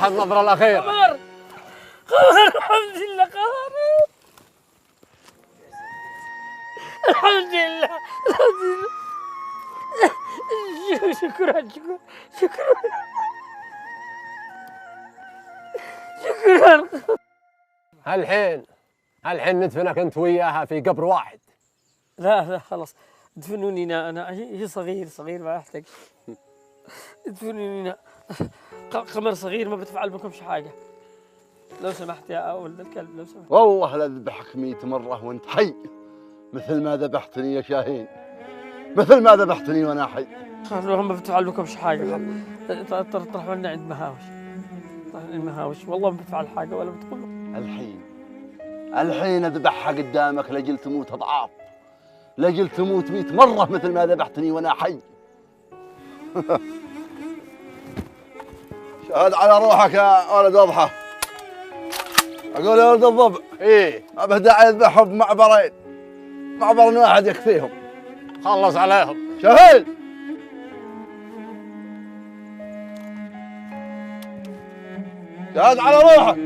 النظرة الأخيرة. قمر قمر، الحمد لله قمر، الحمد لله الحمد لله. شكرا شكرا شكرا شكرا. الحين ندفنك انت وياها في قبر واحد. لا خلاص، دفنوني انا هي صغير ما احتاج. دفنوني هنا. قمر صغير ما بتفعل بكمش حاجه، لو سمحت يا ولد الكلب لو سمحت. والله لا ذبحك 100 مرة وانت حي، مثل ما ذبحتني يا شاهين، مثل ما ذبحتني وانا حي. خلوهم ما بتفعل بكمش حاجه. طرحوا لنا عند مهاوش، والله ما بتفعل حاجه ولا بتقول. الحين اذبحها قدامك لاجل تموت اضعاف، لاجل تموت 100 مرة مثل ما ذبحتني وانا حي. شهد على روحك يا ولد اضحى. اقول يا ولد الضبع، ما به داعي يذبحهم بمعبرين، معبر واحد يكفيهم. خلص عليهم. شهيد شهد على روحك.